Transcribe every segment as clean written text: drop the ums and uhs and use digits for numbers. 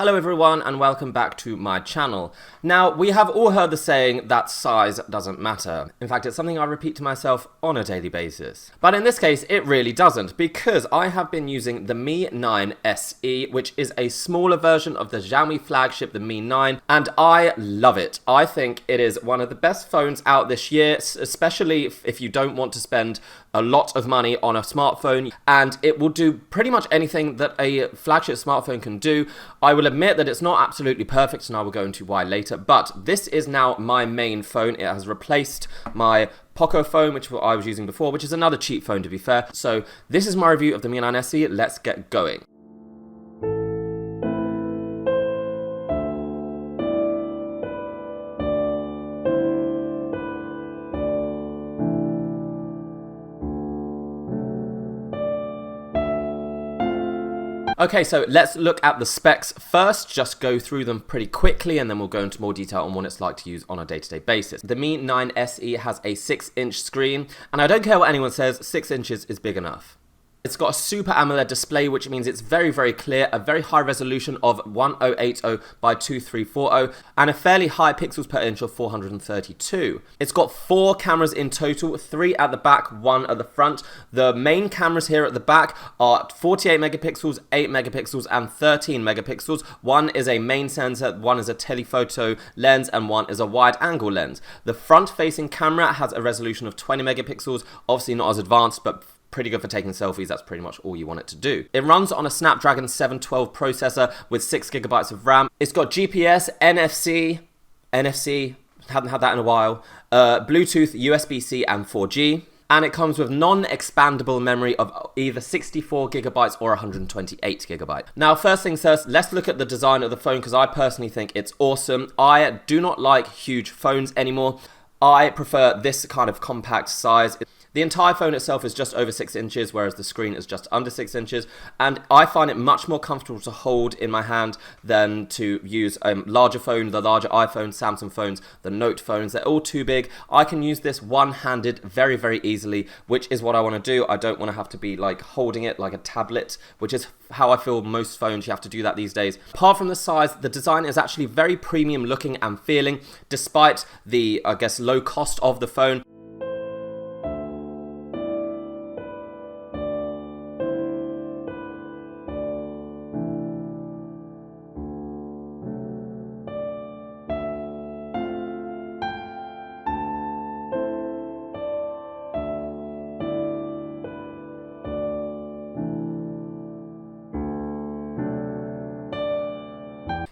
Hello everyone and welcome back to my channel. Now, we have all heard the saying that size doesn't matter. In fact, it's something I repeat to myself on a daily basis. But in this case, it really doesn't, because I have been using the Mi 9 SE, which is a smaller version of the Xiaomi flagship, the Mi 9, and I love it. I think it is one of the best phones out this year, especially if you don't want to spend a lot of money on a smartphone, and it will do pretty much anything that a flagship smartphone can do. I will admit that it's not absolutely perfect, and I will go into why later, but this is now my main phone. It has replaced my Poco phone, which I was using before, which is another cheap phone to be fair. So this is my review of the Mi 9 SE. Let's get going. Okay, so let's look at the specs first, just go through them pretty quickly, and then we'll go into more detail on what it's like to use on a day-to-day basis. The Mi 9 SE has a 6-inch screen, and I don't care what anyone says, 6 inches is big enough. It's got a Super AMOLED display, which means it's very, very clear, a very high resolution of 1080 by 2340, and a fairly high pixels per inch of 432. It's got 4 cameras in total, 3 at the back, 1 at the front. The main cameras here at the back are 48 megapixels, 8 megapixels, and 13 megapixels. One is a main sensor, one is a telephoto lens, and one is a wide-angle lens. The front-facing camera has a resolution of 20 megapixels, obviously not as advanced, but pretty good for taking selfies. That's pretty much all you want it to do. It runs on a Snapdragon 712 processor with 6 gigabytes of RAM. It's got GPS, NFC, haven't had that in a while, Bluetooth, USB-C, and 4G. And it comes with non-expandable memory of either 64 gigabytes or 128 gigabytes. Now, first things first, let's look at the design of the phone, because I personally think it's awesome. I do not like huge phones anymore. I prefer this kind of compact size. The entire phone itself is just over 6 inches, whereas the screen is just under 6 inches, and I find it much more comfortable to hold in my hand than to use a larger phone, the larger iPhone, Samsung phones, the Note phones. They're all too big. I can use this one-handed very, very easily, which is what I want to do. I don't want to have to be like holding it like a tablet, which is how I feel most phones, you have to do that these days. Apart from the size, the design is actually very premium looking and feeling, despite the, I guess, low cost of the phone.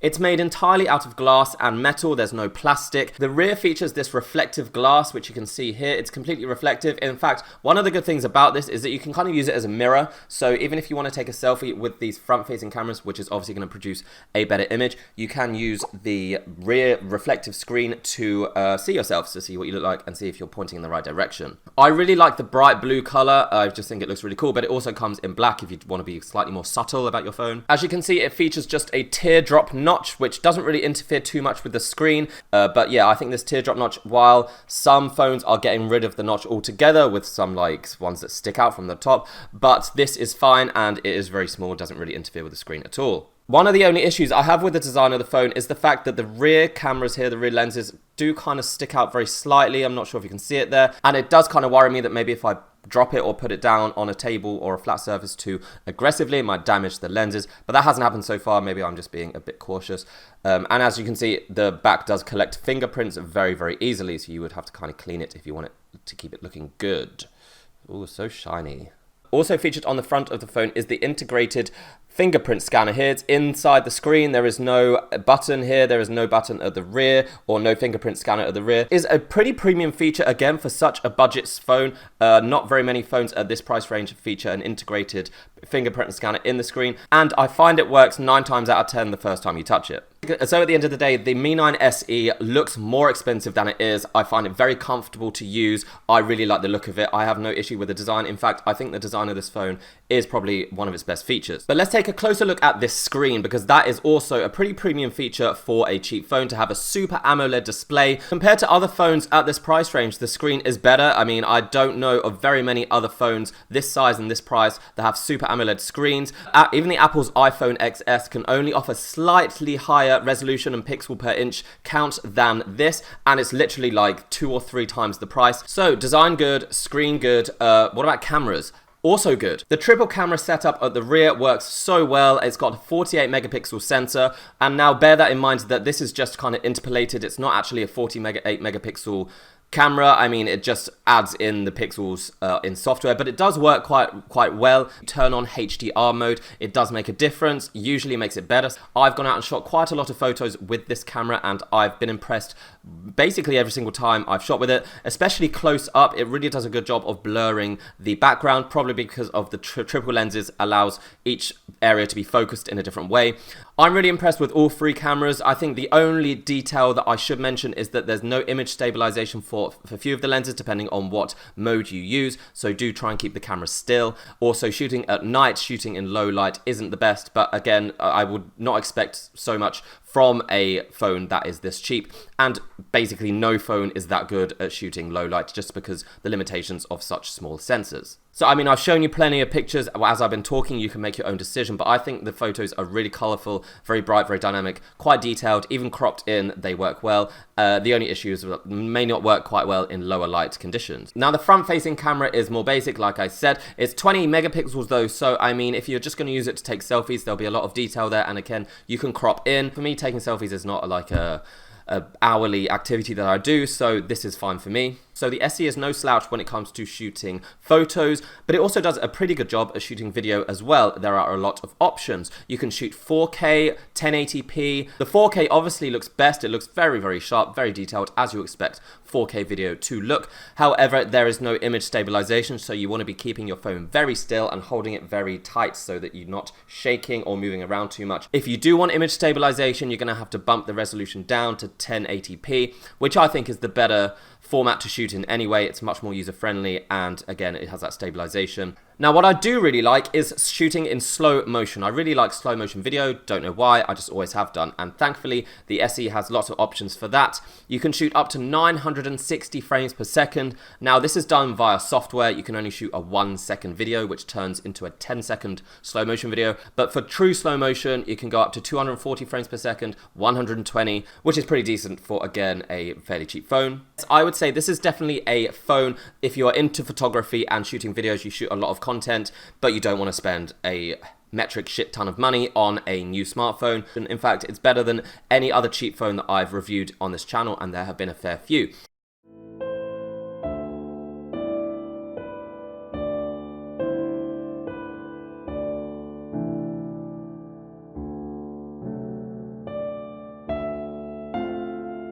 It's made entirely out of glass and metal, there's no plastic. The rear features this reflective glass, which you can see here. It's completely reflective. In fact, one of the good things about this is that you can kind of use it as a mirror. So even if you want to take a selfie with these front-facing cameras, which is obviously going to produce a better image, you can use the rear reflective screen to see yourself, to see what you look like and see if you're pointing in the right direction. I really like the bright blue color. I just think it looks really cool, but it also comes in black if you want to be slightly more subtle about your phone. As you can see, it features just a teardrop notch, which doesn't really interfere too much with the screen, but yeah, I think this teardrop notch, while some phones are getting rid of the notch altogether with some like ones that stick out from the top, but this is fine and it is very small, doesn't really interfere with the screen at all. One of the only issues I have with the design of the phone is the fact that the rear cameras here, the rear lenses, do kind of stick out very slightly. I'm not sure if you can see it there, and it does kind of worry me that maybe if I drop it or put it down on a table or a flat surface too aggressively, it might damage the lenses, but that hasn't happened so far. Maybe I'm just being a bit cautious. And as you can see, the back does collect fingerprints very, very easily, so you would have to kind of clean it if you want it to keep it looking good. Oh, so shiny. Also featured on the front of the phone is the integrated fingerprint scanner here. It's inside the screen. There is no button here. There is no button at the rear or no fingerprint scanner at the rear. Is a pretty premium feature again for such a budget phone. Not very many phones at this price range feature an integrated fingerprint scanner in the screen, and I find it works 9 times out of 10 the first time you touch it. So at the end of the day, the Mi 9 SE looks more expensive than it is. I find it very comfortable to use. I really like the look of it. I have no issue with the design. In fact, I think the design of this phone is probably one of its best features. But let's take a closer look at this screen, because that is also a pretty premium feature for a cheap phone, to have a Super AMOLED display. Compared to other phones at this price range, the screen is better. I mean, I don't know of very many other phones this size and this price that have Super AMOLED screens. Even the Apple's iPhone XS can only offer slightly higher resolution and pixel per inch count than this, and it's literally like 2 or 3 times the price. So design good, screen good. What about cameras? Also good. The triple camera setup at the rear works so well. It's got a 48 megapixel sensor, and now bear that in mind that this is just kind of interpolated. It's not actually a 48 megapixel camera. I mean, it just adds in the pixels in software, but it does work quite well. Turn on HDR mode, it does make a difference. Usually it makes it better. I've gone out and shot quite a lot of photos with this camera, and I've been impressed basically every single time I've shot with it, especially close up. It really does a good job of blurring the background, probably because of the triple lenses allows each area to be focused in a different way. I'm really impressed with all 3 cameras. I think the only detail that I should mention is that there's no image stabilization for a few of the lenses, depending on what mode you use, so do try and keep the camera still. Also, shooting at night, shooting in low light isn't the best, but again, I would not expect so much from a phone that is this cheap, and basically no phone is that good at shooting low light, just because the limitations of such small sensors. So I mean, I've shown you plenty of pictures. As I've been talking, you can make your own decision, but I think the photos are really colorful, very bright, very dynamic, quite detailed, even cropped in, they work well. The only issue is that may not work quite well in lower light conditions. Now, the front-facing camera is more basic, like I said. It's 20 megapixels though, so I mean, if you're just going to use it to take selfies, there'll be a lot of detail there, and again, you can crop in. For me, taking selfies is not like a hourly activity that I do, so this is fine for me. So the SE is no slouch when it comes to shooting photos, but it also does a pretty good job at shooting video as well. There are a lot of options. You can shoot 4K, 1080p. The 4K obviously looks best. It looks very, very sharp, very detailed, as you expect 4K video to look. However, there is no image stabilization, so you want to be keeping your phone very still and holding it very tight so that you're not shaking or moving around too much. If you do want image stabilization, you're going to have to bump the resolution down to 1080p, which I think is the better format to shoot in anyway. It's much more user-friendly, and again, it has that stabilization. Now, what I do really like is shooting in slow motion. I really like slow motion video, don't know why, I just always have done, and thankfully the SE has lots of options for that. You can shoot up to 960 frames per second. Now, this is done via software. You can only shoot a 1-second video, which turns into a 10-second slow motion video, but for true slow motion, you can go up to 240 frames per second, 120, which is pretty decent for, again, a fairly cheap phone. I would say this is definitely a phone if you are into photography and shooting videos. You shoot a lot of content, but you don't want to spend a metric shit ton of money on a new smartphone. And in fact, it's better than any other cheap phone that I've reviewed on this channel, and there have been a fair few.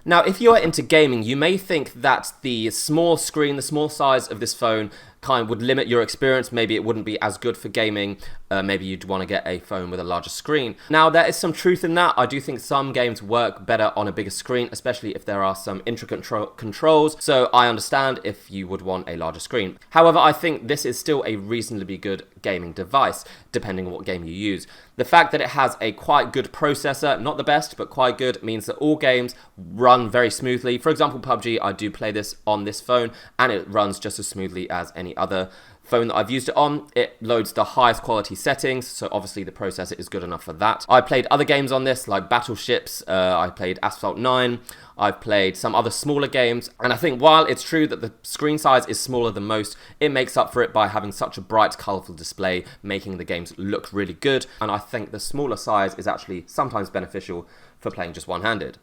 Now, if you are into gaming, you may think that the small screen, the small size of this phone kind would limit your experience. Maybe it wouldn't be as good for gaming. Maybe you'd want to get a phone with a larger screen. Now, there is some truth in that. I do think some games work better on a bigger screen, especially if there are some intricate controls. So I understand if you would want a larger screen. However, I think this is still a reasonably good gaming device, depending on what game you use. The fact that it has a quite good processor, not the best, but quite good, means that all games run very smoothly. For example, PUBG, I do play this on this phone, and it runs just as smoothly as any other phone that I've used it on. It loads the highest quality settings, so obviously the processor is good enough for that. I played other games on this, like Battleships, I played Asphalt 9, I've played some other smaller games, and I think while it's true that the screen size is smaller than most, it makes up for it by having such a bright, colourful display, making the games look really good, and I think the smaller size is actually sometimes beneficial for playing just one-handed.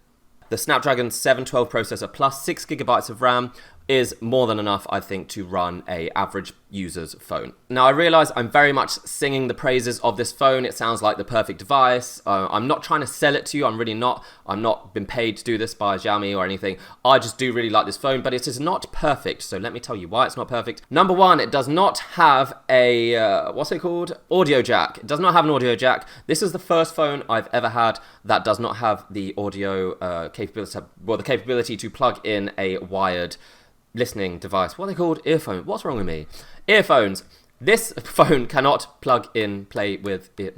The Snapdragon 712 processor plus 6GB of RAM is more than enough, I think, to run a average user's phone. Now, I realize I'm very much singing the praises of this phone. It sounds like the perfect device. I'm not trying to sell it to you. I'm really not. I'm not been paid to do this by Xiaomi or anything. I just do really like this phone, but it is not perfect. So let me tell you why it's not perfect. Number one, it does not have a, what's it called? Audio jack. It does not have an audio jack. This is the first phone I've ever had that does not have the audio capability, well, the capability to plug in a wired listening device. What are they called? Earphone. What's wrong with me? Earphones. This phone cannot plug in, play with it.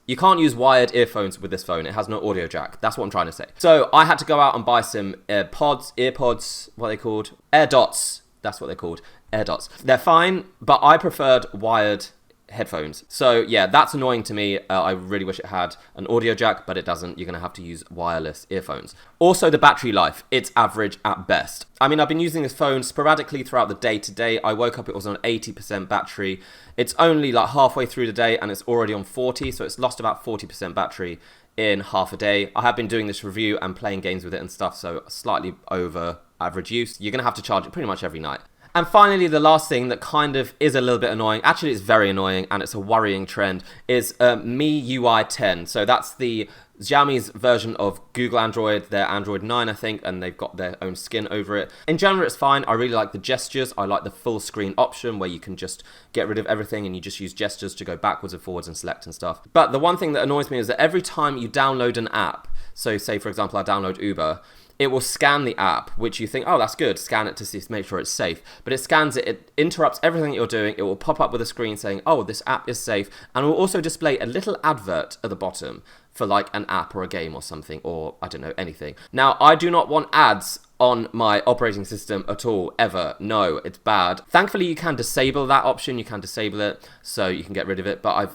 You can't use wired earphones with this phone. It has no audio jack. That's what I'm trying to say. So I had to go out and buy some earpods, what are they called? AirDots. That's what they're called. AirDots. They're fine, but I preferred wired headphones. So yeah, that's annoying to me. I really wish it had an audio jack, but it doesn't. You're going to have to use wireless earphones. Also, the battery life, it's average at best. I mean, I've been using this phone sporadically throughout the day today. I woke up, it was on 80% battery. It's only like halfway through the day and it's already on 40, so it's lost about 40% battery in half a day. I have been doing this review and playing games with it and stuff, so slightly over average use. You're going to have to charge it pretty much every night. And finally, the last thing that kind of is a little bit annoying, actually it's very annoying and it's a worrying trend, is Mi UI 10. So that's the Xiaomi's version of Google Android, their Android 9 I think, and they've got their own skin over it. In general it's fine. I really like the gestures. I like the full screen option where you can just get rid of everything and you just use gestures to go backwards and forwards and select and stuff. But the one thing that annoys me is that every time you download an app, so say for example I download Uber, it will scan the app, which you think, oh, that's good, scan it to see, make sure it's safe. But it scans it, it interrupts everything that you're doing, it will pop up with a screen saying, oh, this app is safe, and it will also display a little advert at the bottom for like an app or a game or something, or I don't know, anything. Now, I do not want ads on my operating system at all, ever. No, it's bad. Thankfully, you can disable that option, you can disable it, so you can get rid of it, but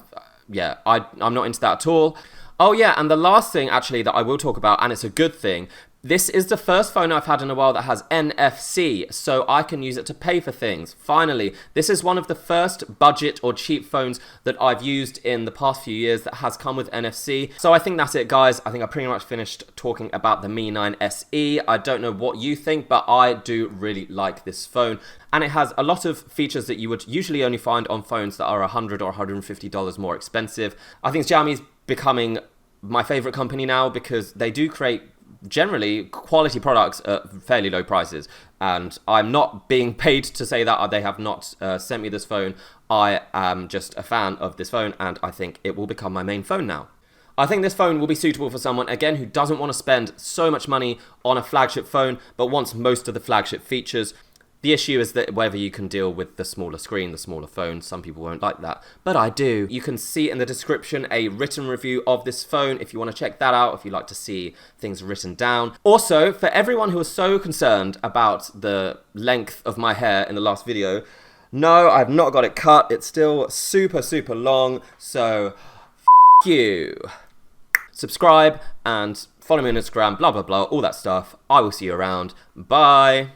I'm not into that at all. Oh yeah, and the last thing actually that I will talk about, and it's a good thing, this is the first phone I've had in a while that has NFC, so I can use it to pay for things. Finally, this is one of the first budget or cheap phones that I've used in the past few years that has come with NFC. So I think that's it, guys. I think I pretty much finished talking about the Mi 9 SE. I don't know what you think, but I do really like this phone. And it has a lot of features that you would usually only find on phones that are $100 or $150 more expensive. I think Xiaomi's becoming my favorite company now because they do create generally quality products at fairly low prices, and I'm not being paid to say that. They have not sent me this phone. I am just a fan of this phone and I think it will become my main phone now. I think this phone will be suitable for someone, again, who doesn't want to spend so much money on a flagship phone but wants most of the flagship features. The issue is that whether you can deal with the smaller screen, the smaller phone, some people won't like that, but I do. You can see in the description a written review of this phone if you want to check that out, if you like to see things written down. Also, for everyone who was so concerned about the length of my hair in the last video, no, I've not got it cut. It's still super, super long, so f*** you. Subscribe and follow me on Instagram, blah, blah, blah, all that stuff. I will see you around. Bye.